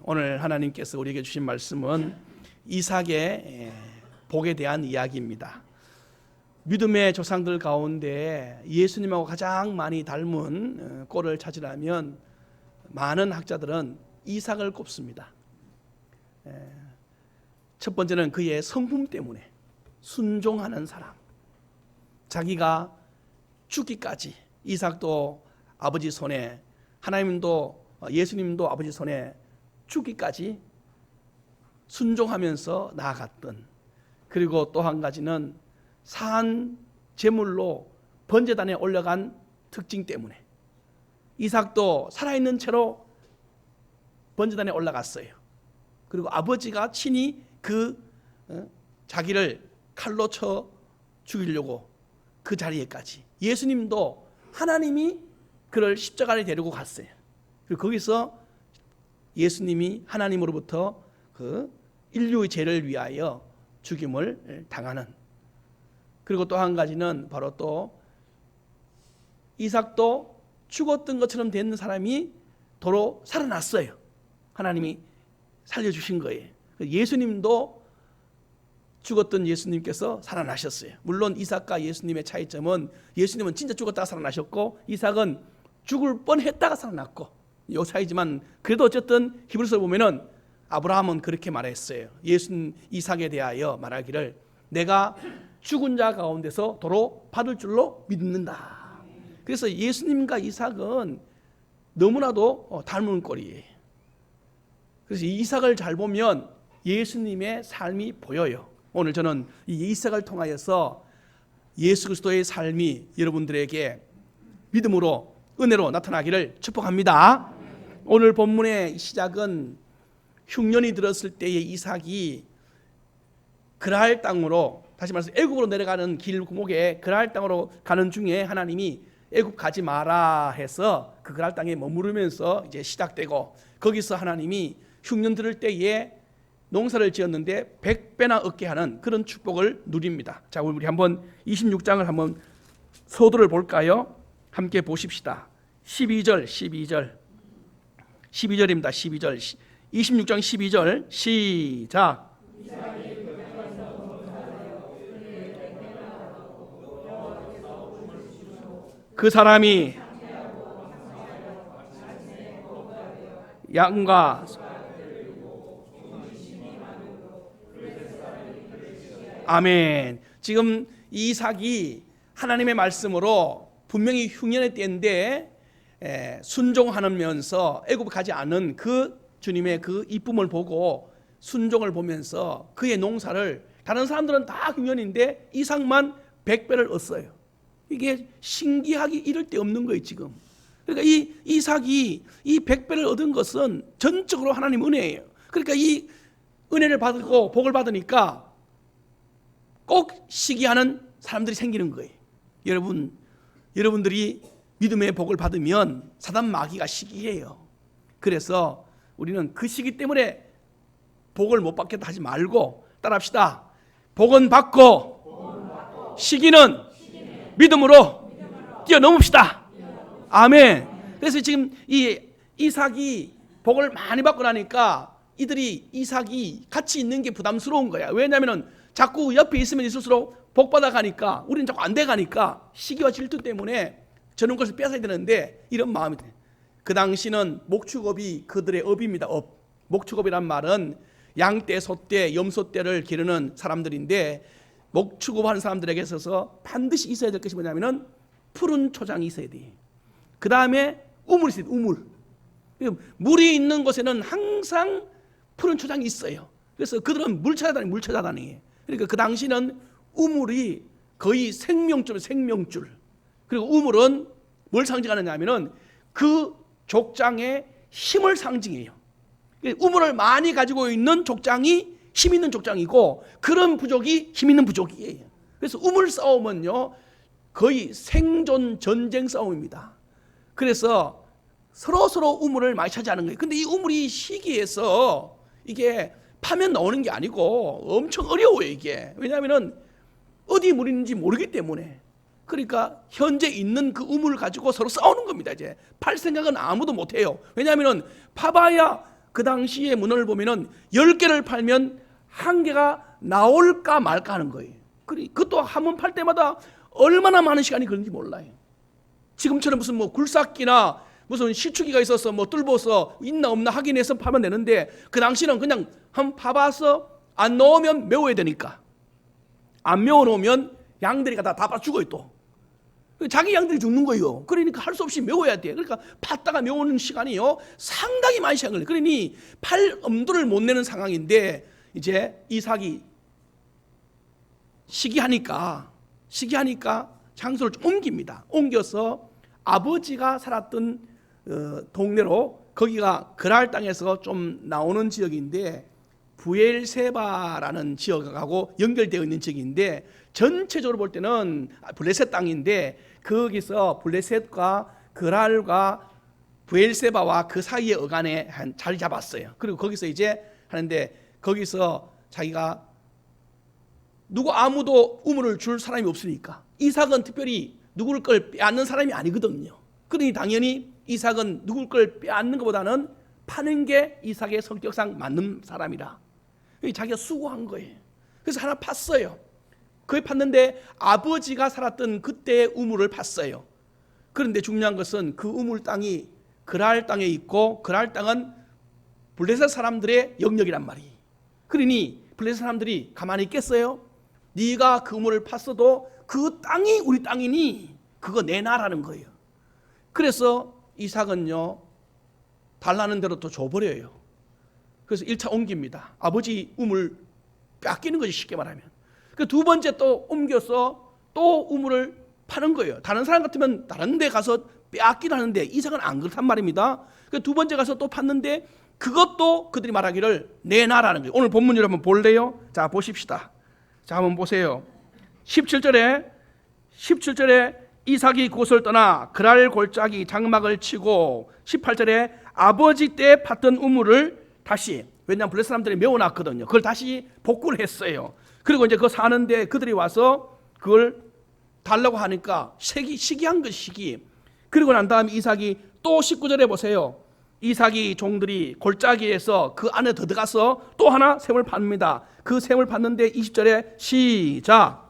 오늘 하나님께서 우리에게 주신 말씀은 이삭의 복에 대한 이야기입니다. 믿음의 조상들 가운데 예수님하고 가장 많이 닮은 꼴을 찾으려면 많은 학자들은 이삭을 꼽습니다. 첫 번째는 그의 성품 때문에 순종하는 사람, 자기가 죽기까지, 이삭도 아버지 손에, 하나님도 예수님도 아버지 손에 죽기까지 순종하면서 나아갔던, 그리고 또 한 가지는 산 제물로 번제단에 올라간 특징 때문에 이삭도 살아있는 채로 번제단에 올라갔어요. 그리고 아버지가 친히 자기를 칼로 쳐 죽이려고 그 자리에까지, 예수님도 하나님이 그를 십자가에 데리고 갔어요. 그리고 거기서 예수님이 하나님으로부터 그 인류의 죄를 위하여 죽임을 당하는, 그리고 또 한 가지는 바로 또 이삭도 죽었던 것처럼 된 사람이 도로 살아났어요. 하나님이 살려주신 거예요. 예수님도 죽었던 예수님께서 살아나셨어요. 물론 이삭과 예수님의 차이점은 예수님은 진짜 죽었다가 살아나셨고 이삭은 죽을 뻔했다가 살아났고, 이 차이지만 그래도 어쨌든 히브리서 보면은 아브라함은 그렇게 말했어요. 이삭에 대하여 말하기를 내가 죽은 자 가운데서 도로 받을 줄로 믿는다. 그래서 예수님과 이삭은 너무나도 닮은 꼴이에요. 그래서 이삭을 잘 보면 예수님의 삶이 보여요. 오늘 저는 이 이삭을 통하여서 예수 그리스도의 삶이 여러분들에게 믿음으로 은혜로 나타나기를 축복합니다. 오늘 본문의 시작은 흉년이 들었을 때의 이삭이 그랄 땅으로, 다시 말해서 애굽으로 내려가는 길목에 그랄 땅으로 가는 중에 하나님이 애굽 가지 마라 해서 그 그랄 땅에 머무르면서 이제 시작되고, 거기서 하나님이 흉년 들을 때에 농사를 지었는데 100배나 얻게 하는 그런 축복을 누립니다. 자, 우리 한번 26장을 한번 소도를 볼까요? 함께 보십시다. 12절입니다. 12절 26장 12절 시작. 그 사람이 양과 아멘. 지금 이삭이 하나님의 말씀으로 분명히 흉년의 때인데 순종하면서 애굽 가지 않은 그 주님의 그 이쁨을 보고 순종을 보면서 그의 농사를, 다른 사람들은 다 흉년인데 이삭만 100배를 얻어요. 이게 신기하기 이를 데 없는 거예요 지금. 그러니까 이 이삭이 이 100배를 얻은 것은 전적으로 하나님 은혜예요. 그러니까 이 은혜를 받고 복을 받으니까 꼭 시기하는 사람들이 생기는 거예요. 여러분들이 믿음의 복을 받으면 사단 마귀가 시기해요. 그래서 우리는 그 시기 때문에 복을 못 받겠다 하지 말고 따라합시다. 복은 받고 시기는 믿음으로 뛰어넘읍시다. 아멘. 그래서 지금 이 이삭이 복을 많이 받고 나니까 이삭이 같이 있는 게 부담스러운 거야. 왜냐하면 자꾸 옆에 있으면 있을수록 복 받아가니까, 우리는 자꾸 안 돼가니까 시기와 질투 때문에 저런 것을 뺏어야 되는데 이런 마음이 돼. 그 당시는 목축업이 그들의 업입니다. 목축업이란 말은 양떼, 소떼, 염소떼를 기르는 사람들인데, 목축업하는 사람들에게 있어서 반드시 있어야 될 것이 뭐냐면 푸른 초장이 있어야 돼. 그 다음에 우물이 있어야 돼. 우물. 물이 있는 곳에는 항상 푸른 초장이 있어요. 그래서 그들은 물 찾아다니. 그러니까 그 당시는 우물이 거의 생명줄. 그리고 우물은 뭘 상징하느냐 하면은 그 족장의 힘을 상징해요. 우물을 많이 가지고 있는 족장이 힘 있는 족장이고, 그런 부족이 힘 있는 부족이에요. 그래서 우물 싸움은요 거의 생존 전쟁 싸움입니다. 그래서 서로 우물을 많이 차지하는 거예요. 근데 이 우물이 시기에서 이게 파면 나오는 게 아니고 엄청 어려워요 이게. 왜냐하면 어디 물이 있는지 모르기 때문에. 그러니까 현재 있는 그 우물을 가지고 서로 싸우는 겁니다. 이제 팔 생각은 아무도 못해요. 왜냐하면 파봐야 그 당시의 문헌을 보면은 10개를 팔면 1개가 나올까 말까 하는 거예요. 그것도 한 번 팔 때마다 얼마나 많은 시간이 걸리는지 몰라요. 지금처럼 무슨 뭐 굴삭기나 무슨 시추기가 있어서 뭐 뚫어서 있나 없나 확인해서 파면 되는데, 그 당시는 그냥 한번 파봐서 안 넣으면 메워야 되니까, 안 메워 놓으면 양들이 다 죽어요. 또 자기 양들이 죽는 거예요. 그러니까 할 수 없이 메워야 돼. 그러니까 팠다가 메우는 시간이요 상당히 많이 시간 걸려요. 그러니 팔 엄두를 못 내는 상황인데, 이제 이삭이 시기하니까 장소를 좀 옮깁니다. 옮겨서 아버지가 살았던 동네로, 거기가 그랄 땅에서 좀 나오는 지역인데 부엘세바라는 지역하고 연결되어 있는 지역인데, 전체적으로 볼 때는 블레셋 땅인데, 거기서 블레셋과 그랄과 부엘세바와 그 사이의 어간에 자리 잡았어요. 그리고 거기서 이제 하는데, 거기서 자기가 아무도 우물을 줄 사람이 없으니까, 이삭은 특별히 누굴 걸 빼앗는 사람이 아니거든요. 그러니 당연히 이삭은 누굴 걸 빼앗는 것보다는 파는 게 이삭의 성격상 맞는 사람이라 자기가 수고한 거예요. 그래서 하나 팠어요. 그걸 팠는데 아버지가 살았던 그때의 우물을 팠어요. 그런데 중요한 것은 그 우물 땅이 그랄 땅에 있고, 그랄 땅은 블레셋 사람들의 영역이란 말이에요. 그러니 블레셋 사람들이 가만히 있겠어요? 네가 그 우물을 팠어도 그 땅이 우리 땅이니 그거 내놔라는 거예요. 그래서 이삭은요 달라는 대로 또 줘버려요. 그래서 1차 옮깁니다. 아버지 우물 뺏기는 거지, 쉽게 말하면. 그 두 번째 또 옮겨서 또 우물을 파는 거예요. 다른 사람 같으면 다른 데 가서 빼앗긴 하는데 이삭은 안 그렇단 말입니다. 그 두 번째 가서 또 팠는데 그것도 그들이 말하기를 내놔라는 거예요. 오늘 본문을 한번 볼래요? 자, 보십시다. 자, 한번 보세요. 17절에 이삭이 그곳을 떠나 그랄 골짜기 장막을 치고, 18절에 아버지 때 팠던 우물을 다시, 왜냐하면 블레셋 사람들이 메워놨거든요. 그걸 다시 복구를 했어요. 그리고 이제 그거 사는데 그들이 와서 그걸 달라고 하니까 시기한 거, 시기. 그리고 난 다음에 이삭이 또 19절에 보세요. 이삭이 종들이 골짜기에서 그 안에 들어가서 또 하나 샘을 팝니다. 그 샘을 팠는데 20절에 시작.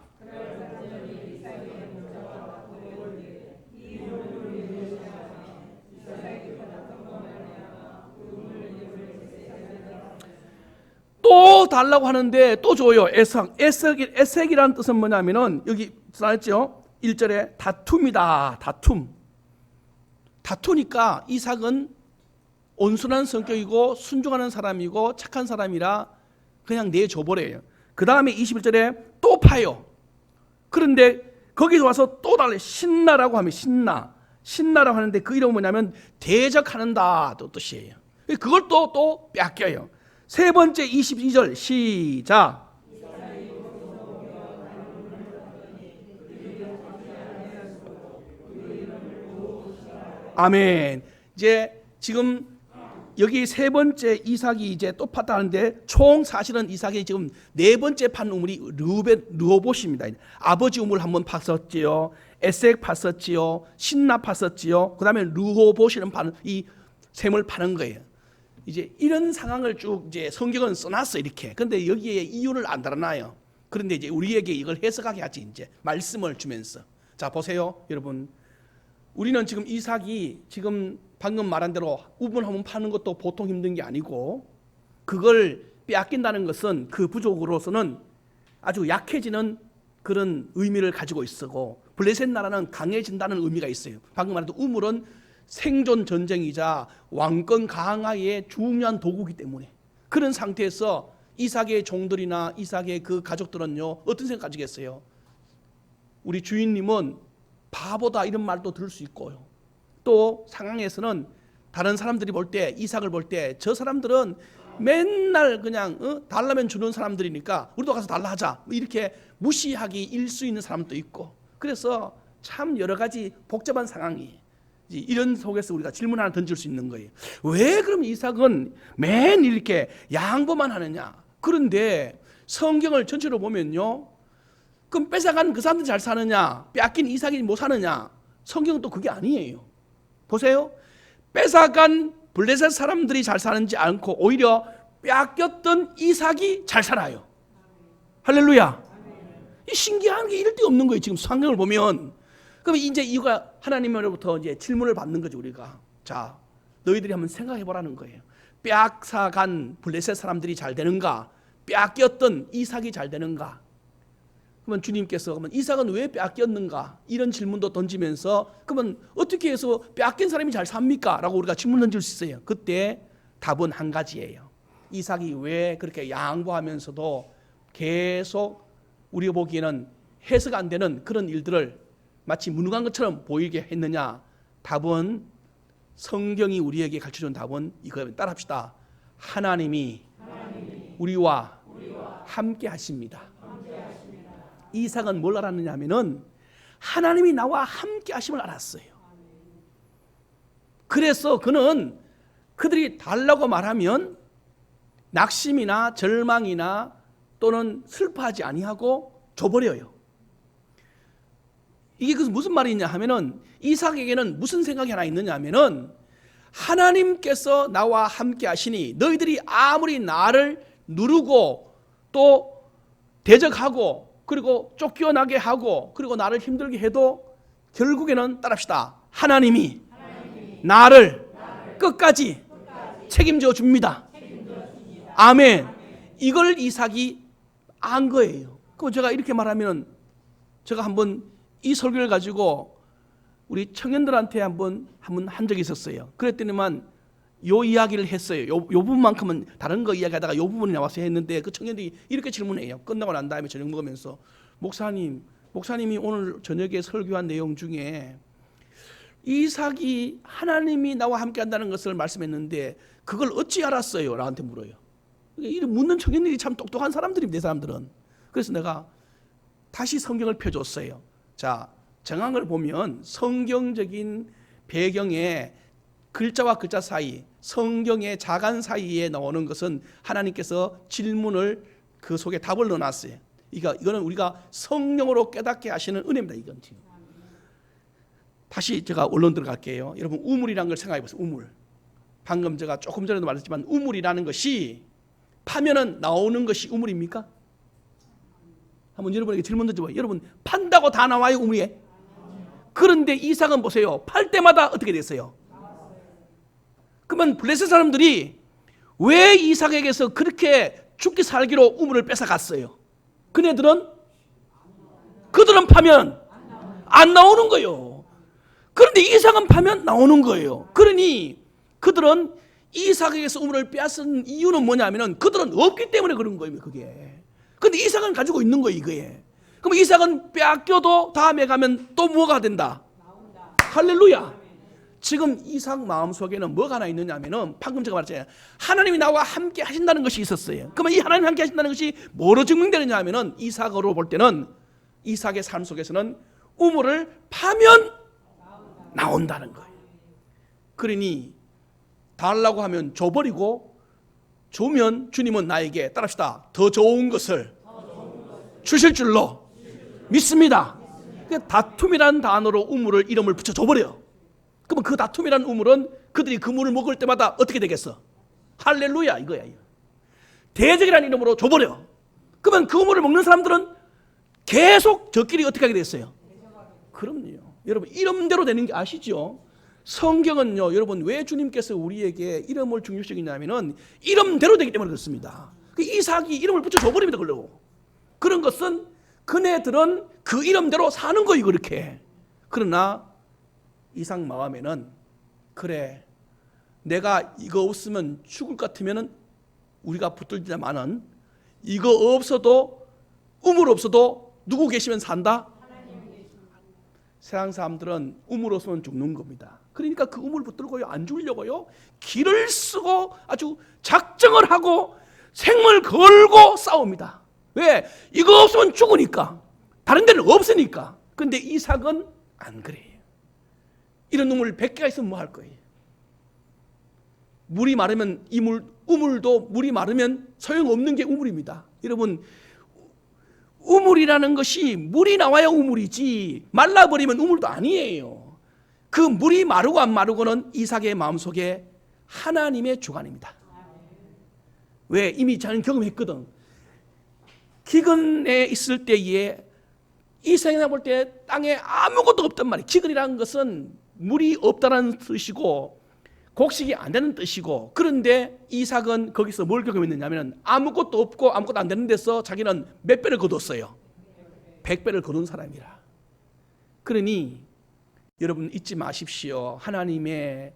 또 달라고 하는데 또 줘요. 에색이라는 뜻은 뭐냐면은 여기 써놨죠. 1절에 다툼이다. 다투니까 이삭은 온순한 성격이고 순종하는 사람이고 착한 사람이라 그냥 내줘버려요. 그 다음에 21절에 또 파요. 그런데 거기서 와서 또 달래. 신나라고 하면 신나라고 하는데 그 이름은 뭐냐면 대적하는다 또 뜻이에요. 그걸 또 뺏겨요. 세 번째 22절 시작. 아멘. 이제 지금 여기 세 번째 이삭이 이제 또 팠다는데, 총 사실은 이삭이 지금 네 번째 판 우물이 르호봇입니다. 아버지 우물 한번 팠었지요. 에색 팠었지요. 신나 팠었지요. 그 다음에 르호봇이라는 이 샘을 파는 거예요. 이제 이런 상황을 쭉 이제 성경은 써놨어, 이렇게. 근데 여기에 이유를 안 달아놔요. 그런데 이제 우리에게 이걸 해석하게 하지, 이제 말씀을 주면서. 자, 보세요, 여러분. 우리는 지금 이삭이 지금 방금 말한 대로 우물 한번 파는 것도 보통 힘든 게 아니고, 그걸 빼앗긴다는 것은 그 부족으로서는 아주 약해지는 그런 의미를 가지고 있고, 블레셋 나라는 강해진다는 의미가 있어요. 방금 말한 우물은 생존 전쟁이자 왕권 강화의 중요한 도구이기 때문에, 그런 상태에서 이삭의 종들이나 이삭의 그 가족들은요 어떤 생각 가지겠어요? 우리 주인님은 바보다 이런 말도 들을 수 있고요. 또 상황에서는 다른 사람들이 볼 때, 이삭을 볼 때 저 사람들은 맨날 그냥 달라면 주는 사람들이니까 우리도 가서 달라 하자, 이렇게 무시하기 일 수 있는 사람도 있고, 그래서 참 여러 가지 복잡한 상황이, 이런 속에서 우리가 질문 하나 던질 수 있는 거예요. 왜 그럼 이삭은 맨 이렇게 양보만 하느냐? 그런데 성경을 전체로 보면요, 그럼 뺏어간 그 사람들이 잘 사느냐, 빼앗긴 이삭이 못 사느냐? 성경은 또 그게 아니에요. 보세요. 뺏어간 블레셋 사람들이 잘 사는지 않고 오히려 빼앗겼던 이삭이 잘 살아요. 할렐루야. 이 신기한 게 이럴 데 없는 거예요. 지금 성경을 보면. 그럼 이제 이거 하나님으로부터 이제 질문을 받는 거죠, 우리가. 자, 너희들이 한번 생각해 보라는 거예요. 빼앗아간 블레셋 사람들이 잘 되는가? 빼앗겼던 이삭이 잘 되는가? 그러면 주님께서 그러면 이삭은 왜 빼앗겼는가? 이런 질문도 던지면서 그러면 어떻게 해서 빼앗긴 사람이 잘 삽니까? 라고 우리가 질문 던질 수 있어요. 그때 답은 한 가지예요. 이삭이 왜 그렇게 양보하면서도 계속 우리가 보기에는 해석 안 되는 그런 일들을 마치 무능한 것처럼 보이게 했느냐? 답은 성경이 우리에게 가르쳐준 답은 이거 따라합시다. 하나님이 우리와 함께 하십니다. 이삭은 뭘 알았느냐 하면은 하나님이 나와 함께 하심을 알았어요. 그래서 그는 그들이 달라고 말하면 낙심이나 절망이나 또는 슬퍼하지 아니하고 줘버려요. 이게 그래서 무슨 말이냐 하면은 이삭에게는 무슨 생각이 하나 있느냐 하면은 하나님께서 나와 함께 하시니 너희들이 아무리 나를 누르고 또 대적하고 그리고 쫓겨나게 하고 그리고 나를 힘들게 해도 결국에는 따라합시다. 하나님이 나를 끝까지 책임져 줍니다. 아멘. 이걸 이삭이 안 거예요. 그럼 제가 이렇게 말하면 제가 한번 이 설교를 가지고 우리 청년들한테 한번 한 적이 있었어요. 그랬더니만 요 이야기를 했어요. 요 부분만큼은 다른 거 이야기하다가 요 부분이 나와서 했는데 그 청년들이 이렇게 질문해요. 끝나고 난 다음에 저녁 먹으면서 목사님이 오늘 저녁에 설교한 내용 중에 이삭이 하나님이 나와 함께 한다는 것을 말씀했는데 그걸 어찌 알았어요? 나한테 물어요. 이런 묻는 청년들이 참 똑똑한 사람들입니다. 이 사람들은. 그래서 내가 다시 성경을 펴줬어요. 자, 정한 걸 보면 성경적인 배경에 글자와 글자 사이, 성경의 자간 사이에 나오는 것은 하나님께서 질문을 그 속에 답을 넣어놨어요. 이거는 우리가 성령으로 깨닫게 하시는 은혜입니다. 이건 지금. 다시 제가 원론 들어갈게요. 여러분 우물이라는 걸 생각해 보세요. 우물. 방금 제가 조금 전에도 말했지만 우물이라는 것이 파면은 나오는 것이 우물입니까? 한번 여러분에게 질문 던져봐요. 여러분 판다고 다 나와요 우물에? 그런데 이삭은 보세요. 팔 때마다 어떻게 됐어요? 그러면 블레셋 사람들이 왜 이삭에게서 그렇게 죽기 살기로 우물을 뺏어갔어요? 그들은 파면 안 나오는 거예요. 그런데 이삭은 파면 나오는 거예요. 그러니 그들은 이삭에게서 우물을 빼앗은 이유는 뭐냐면은 그들은 없기 때문에 그런 거예요. 그게. 근데 이삭은 가지고 있는 거예요. 이거에. 그럼 이삭은 빼앗겨도 다음에 가면 또 뭐가 된다? 할렐루야. 지금 이삭 마음속에는 뭐가 하나 있느냐 하면은 방금 제가 말했잖아요. 하나님이 나와 함께 하신다는 것이 있었어요. 그러면 이 하나님이 함께 하신다는 것이 뭐로 증명되느냐 하면은 이삭으로 볼 때는 이삭의 삶 속에서는 우물을 파면 나온다는 거예요. 그러니 달라고 하면 줘버리고 주면 주님은 나에게 따라합시다. 더 좋은 것을 주실 줄로 믿습니다. 다툼이라는 단어로 우물을 이름을 붙여줘버려요. 그러면 그 다툼이라는 우물은 그들이 그 물을 먹을 때마다 어떻게 되겠어? 할렐루야 이거야. 대적이라는 이름으로 줘버려. 그러면 그 우물을 먹는 사람들은 계속 저끼리 어떻게 하게 됐어요? 그럼요. 여러분 이름대로 되는 게 아시죠? 성경은요, 여러분 왜 주님께서 우리에게 이름을 중요시하냐면은 이름대로 되기 때문에 그렇습니다. 이삭이 이름을 붙여줘버립니다. 그런 것은 그네들은 그 이름대로 사는 거예요. 그렇게. 그러나 이삭 마음에는 그래 내가 이거 없으면 죽을 것 같으면 우리가 붙들자마는 이거 없어도 우물 없어도 누구 계시면 산다? 세상 사람들은 우물 없으면 죽는 겁니다. 그러니까 그 우물 붙들고요 안 죽으려고요 길을 쓰고 아주 작정을 하고 생을 걸고 싸웁니다. 왜? 이거 없으면 죽으니까. 다른 데는 없으니까. 그런데 이삭은 안 그래요. 이런 우물 100개가 있으면 뭐 할 거예요? 물이 마르면 우물도 물이 마르면 소용없는 게 우물입니다. 여러분 우물이라는 것이 물이 나와야 우물이지 말라버리면 우물도 아니에요. 그 물이 마르고 안 마르고는 이삭의 마음속에 하나님의 주관입니다. 왜? 이미 저는 경험했거든. 기근에 있을 때에 이삭이 볼 때 땅에 아무것도 없단 말이에요. 기근이라는 것은 물이 없다는 뜻이고 곡식이 안 되는 뜻이고, 그런데 이삭은 거기서 뭘 경험했느냐면 아무것도 없고 아무것도 안 되는 데서 자기는 몇 배를 거뒀어요. 100배를 거둔 사람이라. 그러니 여러분 잊지 마십시오. 하나님의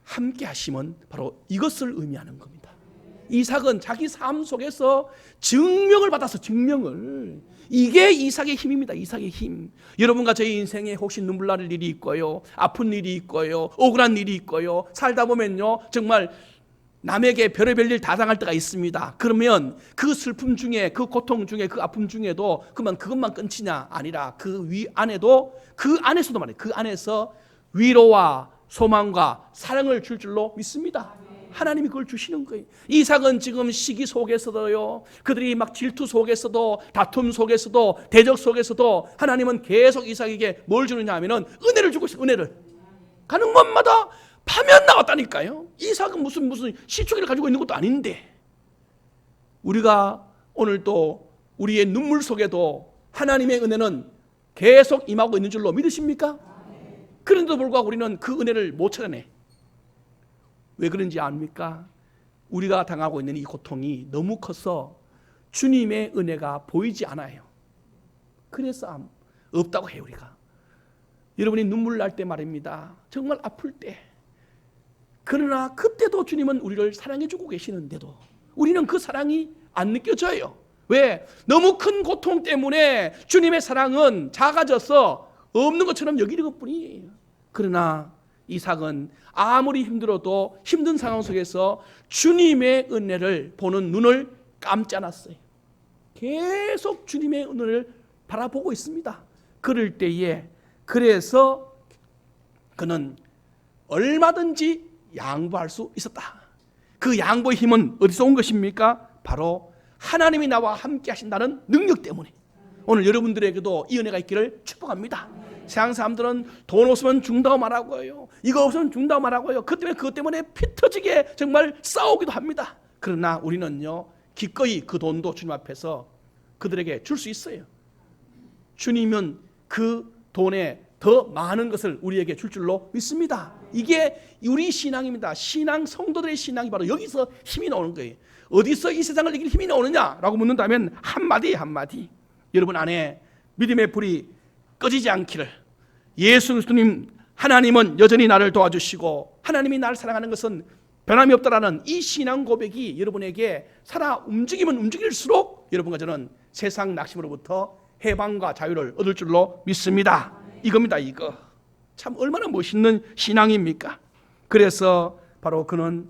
함께 하심은 바로 이것을 의미하는 겁니다. 이삭은 자기 삶 속에서 증명을 받아서, 증명을, 이게 이삭의 힘입니다. 이삭의 힘. 여러분과 저희 인생에 혹시 눈물 날 일이 있고요, 아픈 일이 있고요, 억울한 일이 있고요, 살다 보면요 정말 남에게 별의별 일 다 당할 때가 있습니다. 그러면 그 슬픔 중에, 그 고통 중에, 그 아픔 중에도 그것만 끊치냐? 아니라 그 안에도, 그 안에서도 말이에요, 그 안에서 위로와 소망과 사랑을 줄 줄로 믿습니다. 하나님이 그걸 주시는 거예요. 이삭은 지금 시기 속에서도요, 그들이 막 질투 속에서도, 다툼 속에서도, 대적 속에서도 하나님은 계속 이삭에게 뭘 주느냐 하면은 은혜를 주고 있어요. 은혜를. 가는 곳마다 파면 나왔다니까요. 이삭은 무슨 시초기를 가지고 있는 것도 아닌데, 우리가 오늘 또 우리의 눈물 속에도 하나님의 은혜는 계속 임하고 있는 줄로 믿으십니까? 그런데도 불구하고 우리는 그 은혜를 못 찾아내. 왜 그런지 압니까? 우리가 당하고 있는 이 고통이 너무 커서 주님의 은혜가 보이지 않아요. 그래서 없다고 해요. 우리가 여러분이 눈물 날 때 말입니다, 정말 아플 때. 그러나 그때도 주님은 우리를 사랑해주고 계시는데도 우리는 그 사랑이 안 느껴져요. 왜? 너무 큰 고통 때문에 주님의 사랑은 작아져서 없는 것처럼 여기는 것뿐이에요. 그러나 이삭은 아무리 힘들어도 힘든 상황 속에서 주님의 은혜를 보는 눈을 감지 않았어요. 계속 주님의 은혜를 바라보고 있습니다. 그럴 때에, 그래서 그는 얼마든지 양보할 수 있었다. 그 양보의 힘은 어디서 온 것입니까? 바로 하나님이 나와 함께 하신다는 능력 때문에. 오늘 여러분들에게도 이 은혜가 있기를 축복합니다. 세상 사람들은 돈 없으면 죽는다고 말하고요, 이거 없으면 죽는다고 말하고요, 그것 때문에 피 터지게 정말 싸우기도 합니다. 그러나 우리는요 기꺼이 그 돈도 주님 앞에서 그들에게 줄 수 있어요. 주님은 그 돈에 더 많은 것을 우리에게 줄 줄로 믿습니다. 이게 우리 신앙입니다. 신앙, 성도들의 신앙이 바로 여기서 힘이 나오는 거예요. 어디서 이 세상을 이길 힘이 나오느냐라고 묻는다면 한마디 한마디, 여러분 안에 믿음의 불이 꺼지지 않기를. 예수 그리스도님, 하나님은 여전히 나를 도와주시고 하나님이 나를 사랑하는 것은 변함이 없다라는 이 신앙 고백이 여러분에게 살아 움직이면 움직일수록 여러분과 저는 세상 낙심으로부터 해방과 자유를 얻을 줄로 믿습니다. 이겁니다. 이거 참 얼마나 멋있는 신앙입니까? 그래서 바로 그는,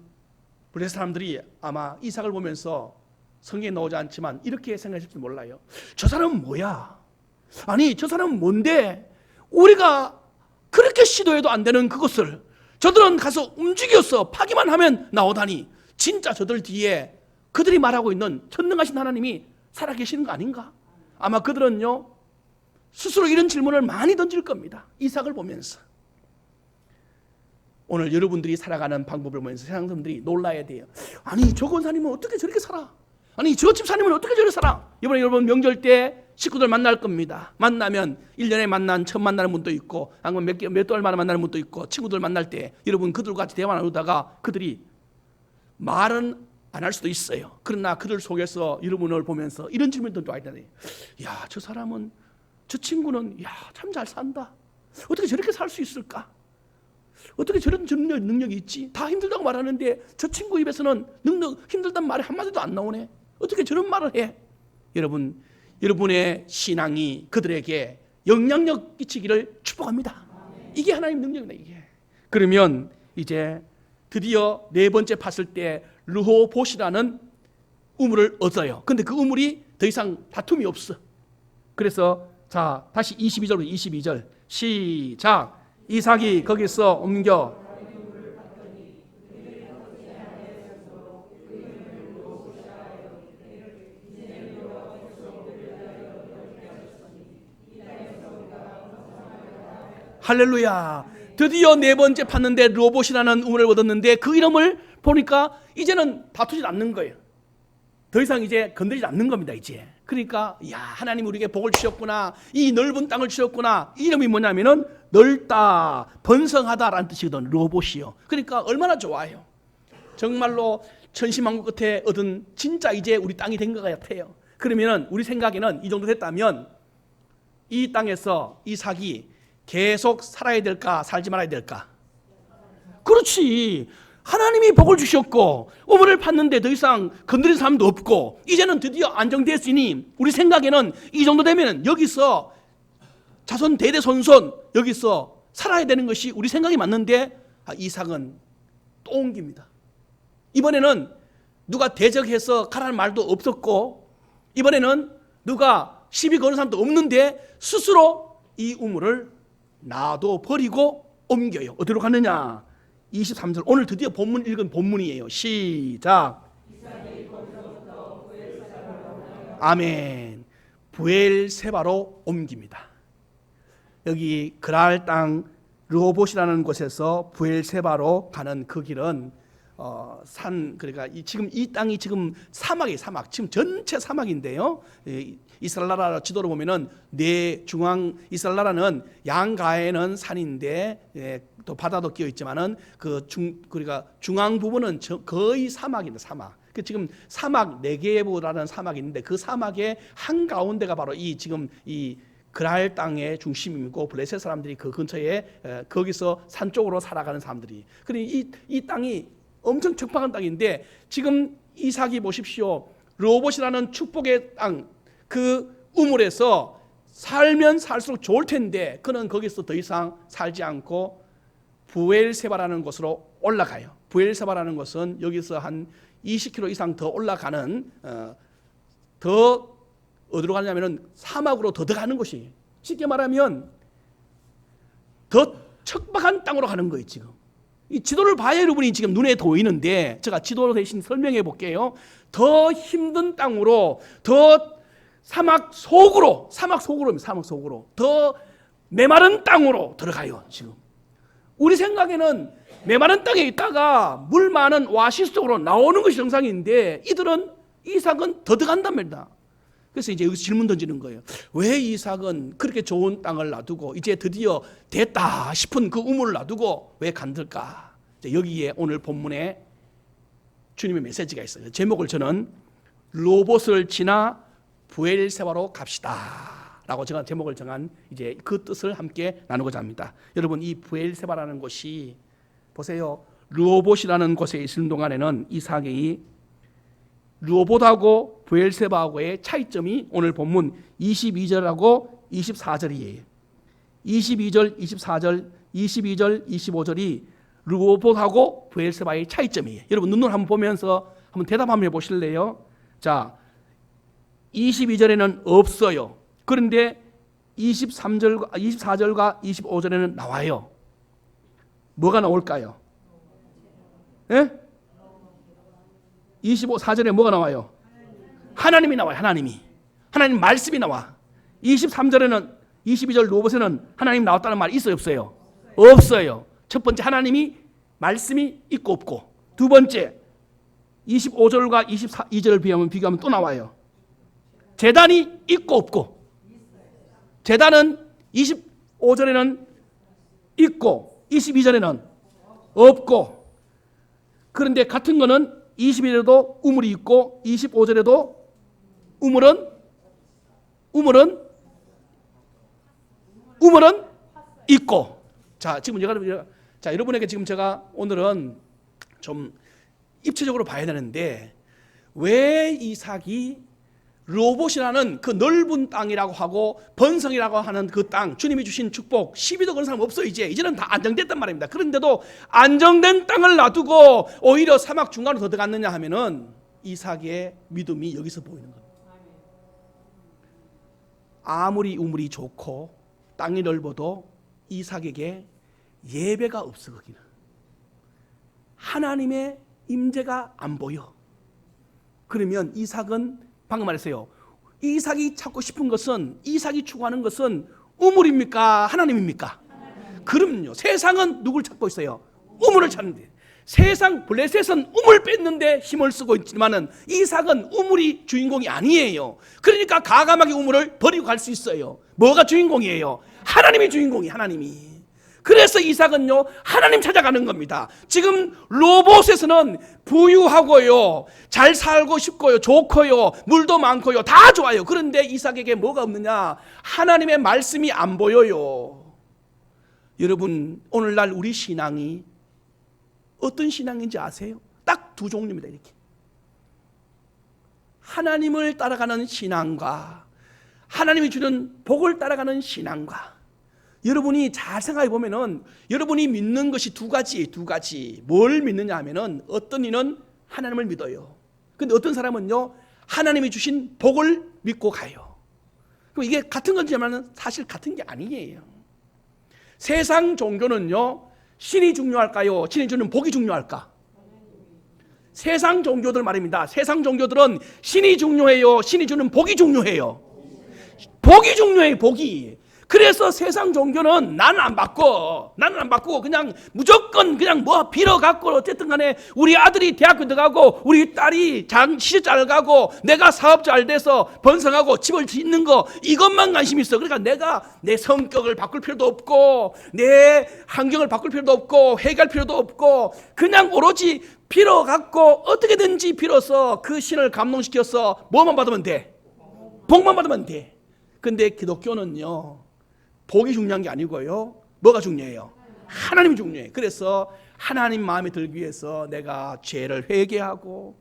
블레셋 사람들이 아마 이삭을 보면서 성경에 나오지 않지만 이렇게 생각했을지 몰라요. 저 사람은 뭐야? 아니 저 사람은 뭔데 우리가 그렇게 시도해도 안 되는 그것을 저들은 가서 움직여서 파기만 하면 나오다니, 진짜 저들 뒤에 그들이 말하고 있는 전능하신 하나님이 살아계시는 거 아닌가? 아마 그들은요 스스로 이런 질문을 많이 던질 겁니다. 이삭을 보면서. 오늘 여러분들이 살아가는 방법을 보면서 세상 사람들이 놀라야 돼요. 아니 저 권사님은 어떻게 저렇게 살아? 아니 저 집사님은 어떻게 저렇게 살아? 이번에 여러분 명절 때 식구들 만날 겁니다. 만나면 1년에 처음 만나는 분도 있고, 아니면 몇 달 만에 만나는 분도 있고, 친구들 만날 때 여러분 그들과 같이 대화 나누다가 그들이 말은 안 할 수도 있어요. 그러나 그들 속에서 여러분을 보면서 이런 질문도 좀 하잖아요. 야, 저 사람은, 저 친구는 참 잘 산다. 어떻게 저렇게 살 수 있을까? 어떻게 저런 능력이 있지? 다 힘들다고 말하는데 저 친구 입에서는 힘들다는 말이 한마디도 안 나오네. 어떻게 저런 말을 해? 여러분, 여러분의 신앙이 그들에게 영향력 끼치기를 축복합니다. 이게 하나님의 능력입니다. 이게. 그러면 이제 드디어 네 번째 팠을 때 르호봇이라는 우물을 얻어요. 근데 그 우물이 더 이상 다툼이 없어. 그래서 자 다시 22절부터 22절 시작. 이삭이 거기서 옮겨 할렐루야. 드디어 네 번째 팠는데 르호봇이라는 우물을 얻었는데 그 이름을 보니까 이제는 다투지 않는 거예요. 더 이상 이제 건드리지 않는 겁니다. 이제 그러니까 야, 하나님 우리에게 복을 주셨구나, 이 넓은 땅을 주셨구나. 이 이름이 뭐냐면은 넓다, 번성하다라는 뜻이거든. 르호봇이요. 그러니까 얼마나 좋아요. 정말로 천시만고 끝에 얻은 진짜 이제 우리 땅이 된 것 같아요. 그러면은 우리 생각에는 이 정도 됐다면 이 땅에서 이삭이 계속 살아야 될까, 살지 말아야 될까? 그렇지. 하나님이 복을 주셨고 우물을 팠는데 더 이상 건드린 사람도 없고 이제는 드디어 안정됐으니 우리 생각에는 이 정도 되면 여기서 자손 대대손손 여기서 살아야 되는 것이 우리 생각이 맞는데 이삭은 또 옮깁니다. 이번에는 누가 대적해서 가라는 말도 없었고 이번에는 누가 시비 거는 사람도 없는데 스스로 이 우물을 놔둬버리고 옮겨요. 어디로 가느냐? 23절, 오늘 드디어 본문 읽은 본문이에요. 시작. 아멘. 브엘세바로 옮깁니다. 여기 그랄 땅 르호봇이라는 곳에서 브엘세바로 가는 그 길은 그러니까 지금 이 땅이 지금 사막이에요. 사막. 지금 전체 사막인데요. 이스라엘 나라 지도로 보면은 중앙 이스라엘 나라는 양가에는 산인데 또 바다도 끼어 있지만은 그러니까 중앙 부분은 거의 사막입니다. 사막. 지금 사막 네게보라는 사막이 있는데 그 사막의 한 가운데가 바로 지금 이 그랄 땅의 중심이고 블레셋 사람들이 그 근처에 거기서 산 쪽으로 살아가는 사람들이. 그리고 이 땅이 엄청 척박한 땅인데 지금 이삭이 보십시오. 르호봇이라는 축복의 땅, 그 우물에서 살면 살수록 좋을 텐데 그는 거기서 더 이상 살지 않고 브엘세바라는 곳으로 올라가요. 브엘세바라는 곳은 여기서 한 20km 이상 더 올라가는 더 어디로 가냐면은 사막으로 더 들어가는 곳이에요. 쉽게 말하면 더 척박한 땅으로 가는 거예요. 지금 이 지도를 봐야 여러분이 지금 눈에 보이는데 제가 지도 대신 설명해 볼게요. 더 힘든 땅으로, 더 사막 속으로 더 메마른 땅으로 들어가요. 지금 우리 생각에는 메마른 땅에 있다가 물 많은 오아시스 쪽으로 나오는 것이 정상인데 이삭은 더 들어간단 말이다. 그래서 이제 여기서 질문 던지는 거예요. 왜 이삭은 그렇게 좋은 땅을 놔두고 이제 드디어 됐다 싶은 그 우물을 놔두고 왜 간들까? 여기에 오늘 본문에 주님의 메시지가 있어요. 제목을 저는 르호봇을 지나 브엘세바로 갑시다 라고 제가 제목을 정한 이제 그 뜻을 함께 나누고자 합니다. 여러분, 이 브엘세바라는 곳이 보세요. 르호봇이라는 곳에 있는 동안에는 이삭이 르호봇하고 브엘세바하고의 차이점이 오늘 본문 22절하고 24절이에요. 22절, 24절, 22절, 25절이 르호봇하고 브엘세바의 차이점이에요. 여러분 눈으로 한번 보면서 한번 대답 한번 해보실래요? 자, 22절에는 없어요. 그런데 24절과 25절에는 나와요. 뭐가 나올까요? 예? 24절에 뭐가 나와요? 하나님이 나와요. 하나님 말씀이 나와. 23절에는 22절 르호봇에는 하나님 나왔다는 말 있어요, 없어요? 없어요. 첫 번째 하나님이 말씀이 있고 없고, 두 번째 25절과 22절을 비교하면 또 나와요. 제단이 있고 없고. 제단은 25절에는 있고 22절에는 없고. 그런데 같은 거는 22절에도 우물이 있고 25절에도 우물은 있고. 자, 지금 여러분에게 지금 제가 오늘은 좀 입체적으로 봐야 되는데 왜 이삭이 르호봇이라는 그 넓은 땅이라고 하고 번성이라고 하는 그 땅, 주님이 주신 축복, 시비도 그런 사람 없어. 이제는 다 안정됐단 말입니다. 그런데도 안정된 땅을 놔두고 오히려 사막 중간으로 더 들어갔느냐 하면은 이삭의 믿음이 여기서 보이는 겁니다. 아무리 우물이 좋고 땅이 넓어도 이삭에게 예배가 없어. 거기는 하나님의 임재가 안 보여. 그러면 이삭은 방금 말했어요. 이삭이 찾고 싶은 것은, 이삭이 추구하는 것은 우물입니까? 하나님입니까? 그럼요. 세상은 누굴 찾고 있어요? 우물을 찾는데. 세상 블레셋은 우물 뺐는데 힘을 쓰고 있지만은 이삭은 우물이 주인공이 아니에요. 그러니까 가감하게 우물을 버리고 갈 수 있어요. 뭐가 주인공이에요? 하나님이 주인공이, 하나님이. 그래서 이삭은요, 하나님 찾아가는 겁니다. 지금 로봇에서는 부유하고요, 잘 살고 싶고요, 좋고요, 물도 많고요, 다 좋아요. 그런데 이삭에게 뭐가 없느냐? 하나님의 말씀이 안 보여요. 여러분, 오늘날 우리 신앙이 어떤 신앙인지 아세요? 딱 두 종류입니다. 이렇게 하나님을 따라가는 신앙과 하나님이 주는 복을 따라가는 신앙과. 여러분이 잘 생각해 보면은 여러분이 믿는 것이 두 가지. 뭘 믿느냐 하면은 어떤 이는 하나님을 믿어요. 근데 어떤 사람은요, 하나님이 주신 복을 믿고 가요. 그럼 이게 같은 건지만은 사실 같은 게 아니에요. 세상 종교는요, 신이 중요할까요? 신이 주는 복이 중요할까? 세상 종교들 말입니다. 세상 종교들은 신이 중요해요? 신이 주는 복이 중요해요? 복이 중요해요, 복이. 그래서 세상 종교는 나는 안 바꾸고 그냥 무조건 그냥 뭐 빌어갖고 어쨌든 간에 우리 아들이 대학교 들어가고 우리 딸이 시집 잘 가고 내가 사업 잘 돼서 번성하고 집을 짓는 거 이것만 관심 있어. 그러니까 내가 내 성격을 바꿀 필요도 없고 내 환경을 바꿀 필요도 없고 회개할 필요도 없고 그냥 오로지 빌어갖고 어떻게든지 빌어서 그 신을 감동시켜서 뭐만 받으면 돼? 복만 받으면 돼. 근데 기독교는요, 복이 중요한 게 아니고요, 뭐가 중요해요? 하나님이 중요해요. 그래서 하나님 마음에 들기 위해서 내가 죄를 회개하고,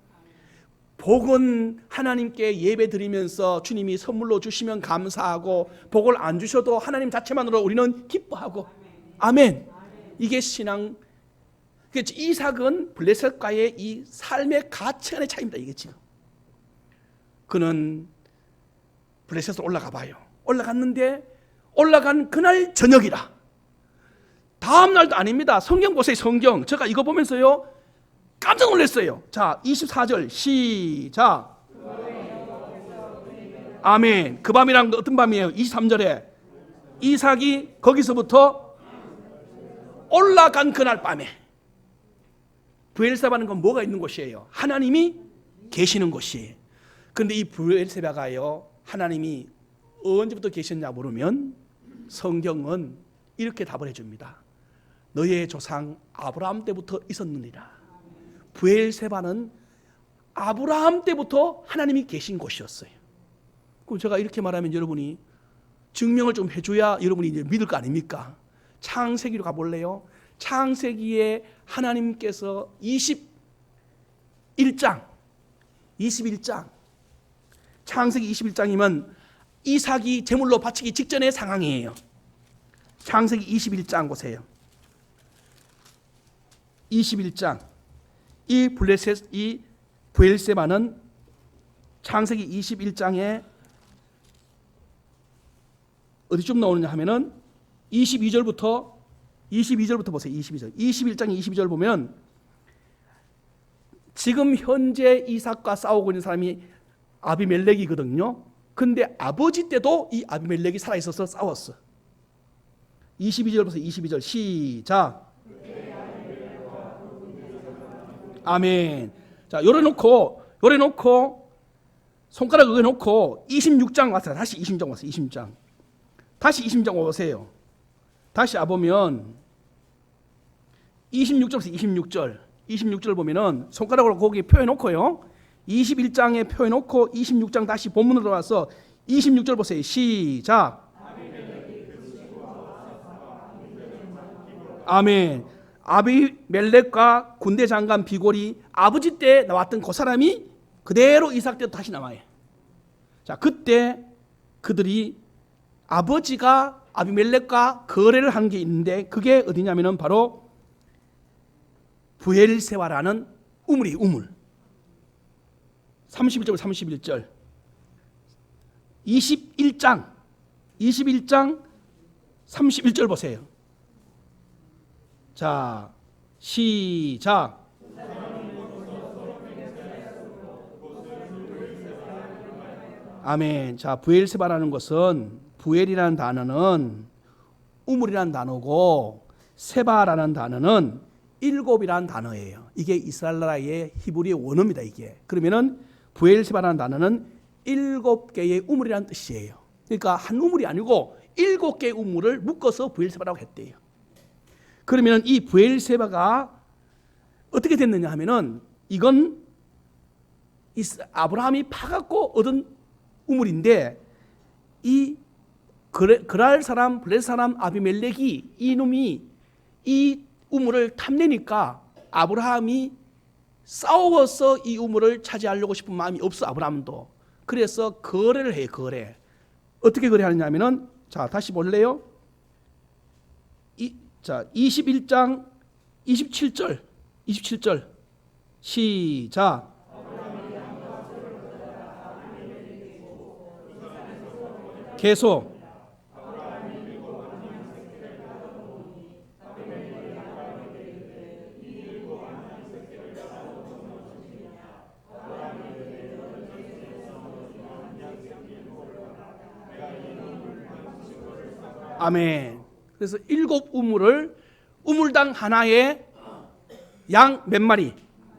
복은 하나님께 예배 드리면서 주님이 선물로 주시면 감사하고, 복을 안 주셔도 하나님 자체만으로 우리는 기뻐하고. 아멘. 이게 신앙. 이삭은 블레셋과의 이 삶의 가치관의 차이입니다. 이게 지금 그는 블레셋으로 올라가 봐요. 올라갔는데 올라간 그날 저녁이라. 다음 날도 아닙니다. 성경 보세요. 성경. 제가 이거 보면서요, 깜짝 놀랐어요. 자, 24절 시작. 아멘. 그 밤이란 건 어떤 밤이에요? 23절에 이삭이 거기서부터 올라간 그날 밤에. 브엘세바는 건 뭐가 있는 곳이에요? 하나님이 계시는 곳이에요. 그런데 이 브엘세바가요, 하나님이 언제부터 계셨냐 물으면 성경은 이렇게 답을 해줍니다. 너의 조상 아브라함 때부터 있었느니라. 브엘세바는 아브라함 때부터 하나님이 계신 곳이었어요. 그럼 제가 이렇게 말하면 여러분이 증명을 좀 해줘야 여러분이 이제 믿을 거 아닙니까? 창세기로 가볼래요? 창세기에 하나님께서 21장 창세기 21장이면 이삭이 제물로 바치기 직전의 상황이에요. 창세기 21장 보세요. 21장. 이 브엘세바는 창세기 21장에 어디쯤 나오느냐 하면은 22절부터 보세요. 22절. 21장 22절 보면 지금 현재 이삭과 싸우고 있는 사람이 아비멜렉이거든요. 근데 아버지 때도 이 아비멜렉이 살아있어서 싸웠어. 22절 보세요. 22절 시작. 아멘. 자, 요래 놓고 손가락 여기 놓고 26장 왔어요. 다시 26장 왔어요. 26장. 다시 26장 오세요. 다시 와보면 26절 26절 보면은 손가락으로 거기 표해놓고요. 21장에 표해놓고 26장 다시 본문으로 와서 26절 보세요. 시작. 아멘. 아비멜렉과 군대 장관 비골이 아버지 때 나왔던 그 사람이 그대로 이삭 때도 다시 나와요. 자, 그때 그들이 아버지가 아비멜렉과 거래를 한 게 있는데 그게 어디냐면은 바로 브엘세바라는 우물이 우물. 31절 31절 21장 31절 보세요. 자, 시작. 아멘. 자, 브엘세바라는 것은, 부엘이라는 단어는 우물이라는 단어고 세바라는 단어는 일곱이라는 단어예요. 이게 이스라엘 나라의 히브리의 원어입니다. 이게 그러면은 부엘세바라는 단어는 7개의 우물이라는 뜻이에요. 그러니까 한 우물이 아니고 7개의 우물을 묶어서 부엘세바라고 했대요. 그러면 이 부엘세바가 어떻게 됐느냐 하면은 이건 아브라함이 파갖고 얻은 우물인데 이 그랄 사람 블레 사람 아비멜렉이 이놈이 이 우물을 탐내니까 아브라함이 싸워서 이 우물을 차지하려고 싶은 마음이 없어. 아브라함도. 그래서 거래를 해요. 거래. 어떻게 거래하느냐면은 자 다시 볼래요? 21장 27절 시작. 계속. 아멘. 그래서 7 우물을 우물당 하나에 양 몇 마리?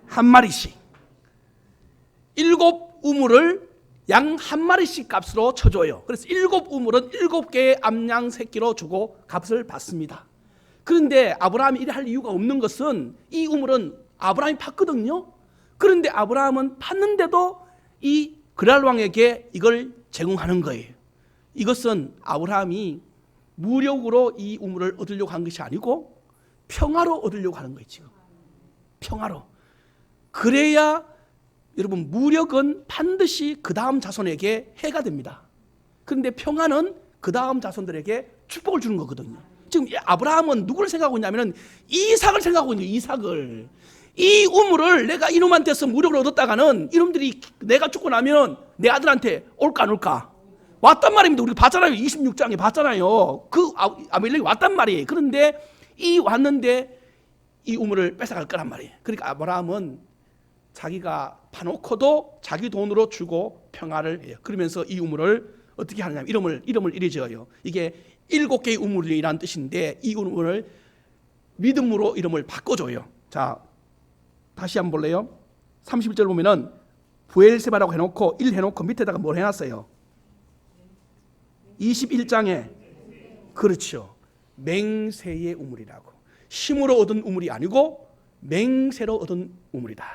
한 마리씩. 7 우물을 양 한 마리씩 값으로 쳐줘요. 그래서 7 우물은 7개의 암양 새끼로 주고 값을 받습니다. 그런데 아브라함이 이래 할 이유가 없는 것은 이 우물은 아브라함이 팠거든요. 그런데 아브라함은 팠는데도 이 그랄 왕에게 이걸 제공하는 거예요. 이것은 아브라함이 무력으로 이 우물을 얻으려고 한 것이 아니고 평화로 얻으려고 하는 거예요. 지금 평화로. 그래야 여러분 무력은 반드시 그 다음 자손에게 해가 됩니다. 그런데 평화는 그 다음 자손들에게 축복을 주는 거거든요. 지금 아브라함은 누구를 생각하고 있냐면 이삭을 생각하고 있는 거예요. 이삭을. 이 우물을 내가 이놈한테서 무력을 얻었다가는 이놈들이 내가 죽고 나면 내 아들한테 올까 안 올까? 왔단 말입니다. 우리가 봤잖아요. 26장에 봤잖아요. 그 아비멜렉이 왔단 말이에요. 그런데 이 왔는데 이 우물을 뺏어갈 거란 말이에요. 그러니까 아브라함은 자기가 파놓고도 자기 돈으로 주고 평화를 해요. 그러면서 이 우물을 어떻게 하느냐 이름을 이래 지어요. 이게 7개의 우물이라는 뜻인데 이 우물을 믿음으로 이름을 바꿔줘요. 자 다시 한번 볼래요? 31절 보면은 부엘세바라고 해놓고 1 해놓고 밑에다가 뭘 해놨어요? 21장에 그렇죠. 맹세의 우물이라고. 힘으로 얻은 우물이 아니고 맹세로 얻은 우물이다.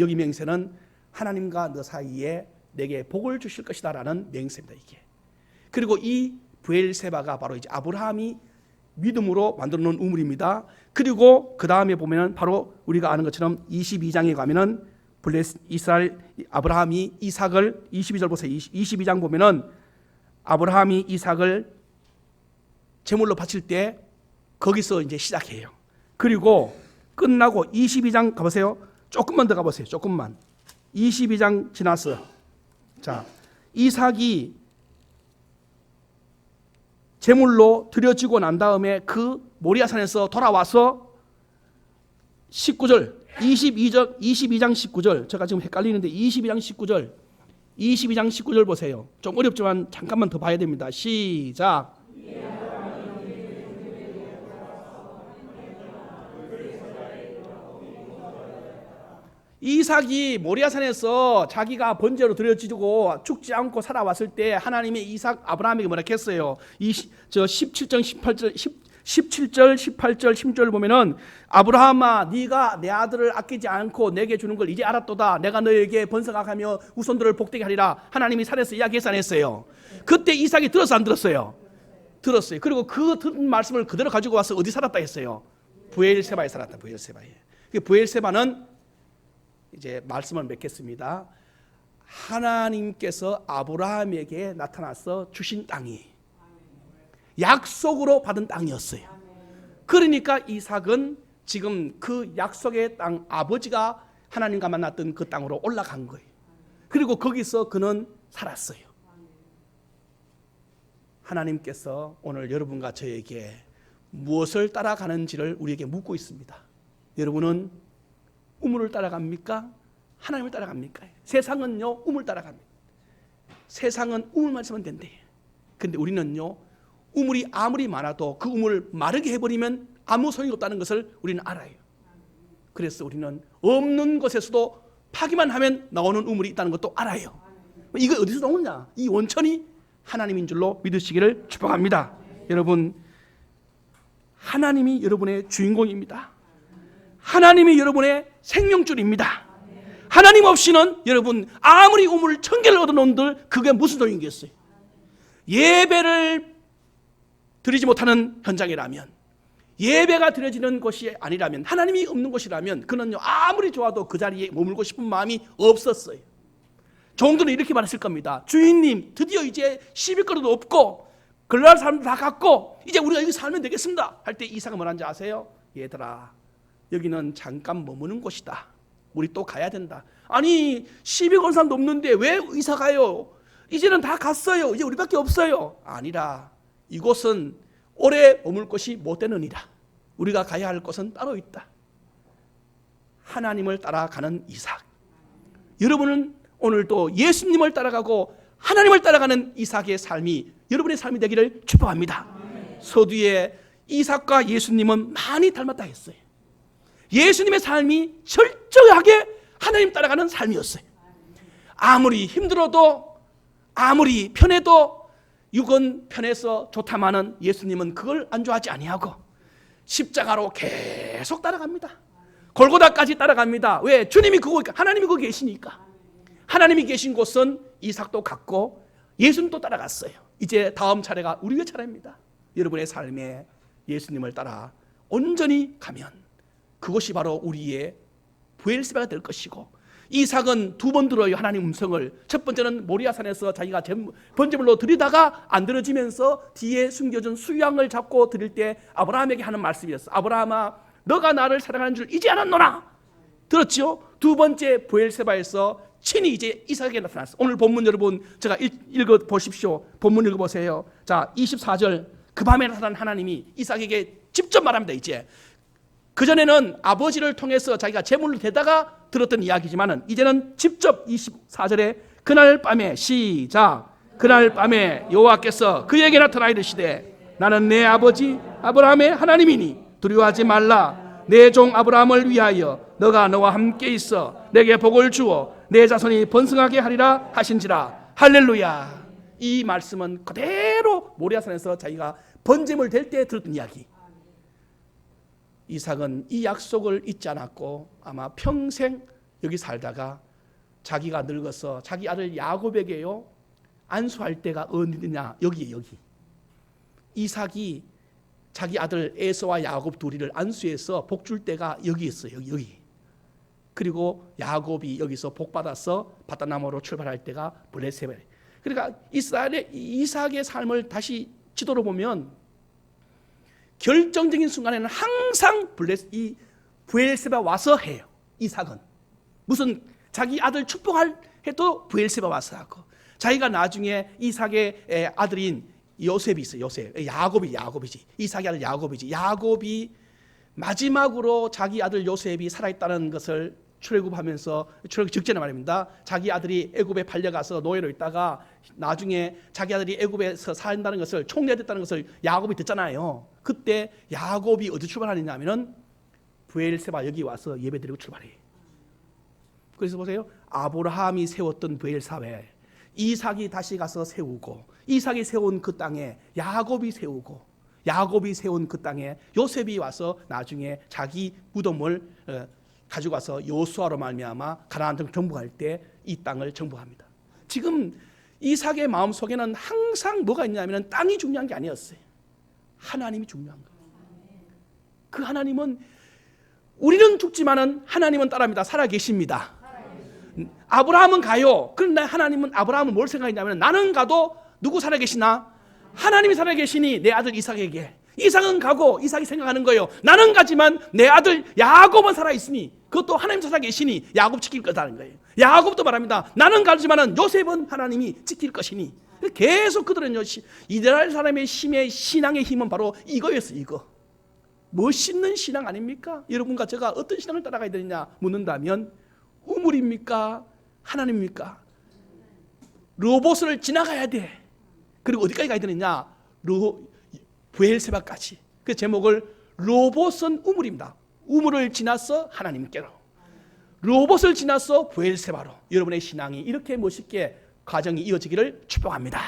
여기 맹세는 하나님과 너 사이에 내게 복을 주실 것이다 라는 맹세입니다. 이게. 그리고 이 부엘세바가 바로 이제 아브라함이 믿음으로 만들어 놓은 우물입니다. 그리고 그 다음에 보면은 바로 우리가 아는 것처럼 22장에 가면은 이스라엘 아브라함이 이삭을 22절 보세요. 22장 보면은 아브라함이 이삭을 제물로 바칠 때 거기서 이제 시작해요. 그리고 끝나고 22장 가보세요. 조금만 더 가보세요. 조금만. 22장 지났어. 자, 이삭이 제물로 드려지고 난 다음에 그 모리아산에서 돌아와서 19절, 22장 19절. 제가 지금 헷갈리는데 22장 19절 보세요. 좀 어렵지만 잠깐만 더 봐야 됩니다. 시작. 이삭이 모리아산에서 자기가 번제로 드려지고 죽지 않고 살아왔을 때 하나님이 이삭 아브라함에게 뭐라 했어요? 17장 18절 17절 18절 10절 보면은 아브라함아 네가 내 아들을 아끼지 않고 내게 주는 걸 이제 알았도다. 내가 너에게 번성하며 후손들을 복되게 하리라. 하나님이 산에서 이야기했어 안 했어요? 그때 이삭이 들었어 안 들었어요? 들었어요. 그리고 그 들은 말씀을 그대로 가지고 와서 어디 살았다 했어요? 부엘세바에 살았다. 부엘세바는 이제 말씀을 맺겠습니다. 하나님께서 아브라함에게 나타나서 주신 땅이 약속으로 받은 땅이었어요. 그러니까 이삭은 지금 그 약속의 땅, 아버지가 하나님과 만났던 그 땅으로 올라간 거예요. 그리고 거기서 그는 살았어요. 하나님께서 오늘 여러분과 저에게 무엇을 따라가는지를 우리에게 묻고 있습니다. 여러분은 우물을 따라갑니까? 하나님을 따라갑니까? 세상은요 우물 따라갑니다. 세상은 우물만 있으면 된대. 근데 우리는요 우물이 아무리 많아도 그 우물을 마르게 해버리면 아무 소용이 없다는 것을 우리는 알아요. 그래서 우리는 없는 것에서도 파기만 하면 나오는 우물이 있다는 것도 알아요. 이거 어디서 나오냐? 이 원천이 하나님인 줄로 믿으시기를 축복합니다. 여러분, 하나님이 여러분의 주인공입니다. 하나님이 여러분의 생명줄입니다. 하나님 없이는 여러분 아무리 우물 1000개를 얻어놓은들 그게 무슨 소용이겠어요? 예배를 드리지 못하는 현장이라면, 예배가 드려지는 곳이 아니라면, 하나님이 없는 곳이라면 그는요 아무리 좋아도 그 자리에 머물고 싶은 마음이 없었어요. 종들은 이렇게 말했을 겁니다. 주인님, 드디어 이제 시비거리도 없고 글랄 사람도 다 갔고 이제 우리가 여기 살면 되겠습니다 할 때 이삭은 뭐라는지 아세요? 얘들아, 여기는 잠깐 머무는 곳이다. 우리 또 가야 된다. 아니, 시비 건 사람도 없는데 왜 이사 가요? 이제는 다 갔어요. 이제 우리밖에 없어요. 아니라 이곳은 오래 머물 곳이 못 되느니라. 우리가 가야 할 곳은 따로 있다. 하나님을 따라가는 이삭. 여러분은 오늘도 예수님을 따라가고 하나님을 따라가는 이삭의 삶이 여러분의 삶이 되기를 축복합니다. 서두에 이삭과 예수님은 많이 닮았다 했어요. 예수님의 삶이 철저하게 하나님 따라가는 삶이었어요. 아무리 힘들어도 아무리 편해도 육은 편해서 좋다마는 예수님은 그걸 안주하지 아니하고 십자가로 계속 따라갑니다. 골고다까지 따라갑니다. 왜? 주님이 그거, 하나님이 거기 계시니까. 하나님이 계신 곳은 이삭도 갔고 예수님도 따라갔어요. 이제 다음 차례가 우리의 차례입니다. 여러분의 삶에 예수님을 따라 온전히 가면 그것이 바로 우리의 브엘세바가 될 것이고, 이삭은 2번 들어요. 하나님 음성을. 첫 번째는 모리아산에서 자기가 번제물로 드리다가 안 들어지면서 뒤에 숨겨진 수양을 잡고 드릴 때 아브라함에게 하는 말씀이었어. 아브라함아, 너가 나를 사랑하는 줄 이제 알았노라. 들었죠? 2번째 브엘세바에서 친히 이제 이삭에게 나타났어. 오늘 본문 여러분 제가 읽어 보십시오. 본문 읽어 보세요. 자, 24절. 그 밤에 나타난 하나님이 이삭에게 직접 말합니다. 이제 그전에는 아버지를 통해서 자기가 제물을 대다가 들었던 이야기지만은 이제는 직접 24절에 그날 밤에, 시작, 그날 밤에 여호와께서 그에게 나타나 이르시되 나는 내 아버지 아브라함의 하나님이니 두려워하지 말라. 내 종 아브라함을 위하여 너가 너와 함께 있어 내게 복을 주어 내 자손이 번성하게 하리라 하신지라. 할렐루야. 이 말씀은 그대로 모리아산에서 자기가 번제물 될 때 들었던 이야기. 이삭은 이 약속을 잊지 않았고 아마 평생 여기 살다가 자기가 늙어서 자기 아들 야곱에게요 안수할 때가 어디냐, 여기에 여기. 이삭이 자기 아들 에서와 야곱 둘이를 안수해서 복 줄 때가 여기 있어요. 여기. 그리고 야곱이 여기서 복 받아서 바다나무로 출발할 때가 블레셋. 그러니까 이스라엘의 이삭의 삶을 다시 지도로 보면 결정적인 순간에는 항상 이 브엘세바 와서 해요. 이삭은 무슨 자기 아들 축복할 해도 브엘세바 와서 하고, 자기가 나중에 이삭의 아들인 요셉이 있어요. 요셉. 야곱이지. 이삭의 아들 야곱이지. 야곱이 마지막으로 자기 아들 요셉이 살아있다는 것을 출애굽하면서, 출애굽 직전에 말입니다. 자기 아들이 애굽에 팔려가서 노예로 있다가 나중에 자기 아들이 애굽에서 산다는 것을, 총리됐다는 것을 야곱이 듣잖아요. 그때 야곱이 어디 출발하느냐면은 브엘세바 여기 와서 예배드리고 출발해요. 그래서 보세요. 아브라함이 세웠던 브엘사베, 이삭이 다시 가서 세우고, 이삭이 세운 그 땅에 야곱이 세우고, 야곱이 세운 그 땅에 요셉이 와서 나중에 자기 무덤을 가지고 와서 여호수아로 말미암아 가나안 땅을 정복할 때 이 땅을 정복합니다. 지금 이삭의 마음속에는 항상 뭐가 있냐면 땅이 중요한 게 아니었어요. 하나님이 중요한 거예요. 그 하나님은, 우리는 죽지만은 하나님은 따라합니다. 살아계십니다. 아브라함은 가요. 그런데 하나님은, 아브라함은 뭘 생각했냐면 나는 가도 누구 살아계시나? 하나님이 살아계시니 내 아들 이삭에게. 이삭은 가고 이삭이 생각하는 거예요. 나는 가지만 내 아들 야곱은 살아있으니, 그것도 하나님 살아계시니 야곱 지킬 거다는 거예요. 야곱도 말합니다. 나는 가지만은 요셉은 하나님이 지킬 것이니. 계속 그들은요, 이스라엘 사람의 힘의, 신앙의 힘은 바로 이거였어요. 이거 멋있는 신앙 아닙니까? 여러분과 제가 어떤 신앙을 따라가야 되느냐 묻는다면 우물입니까? 하나님입니까? 로봇을 지나가야 돼. 그리고 어디까지 가야 되느냐? 브엘세바까지. 그 제목을 로봇은 우물입니다. 우물을 지나서 하나님께로, 로봇을 지나서 브엘세바로 여러분의 신앙이 이렇게 멋있게 과정이 이어지기를 축복합니다.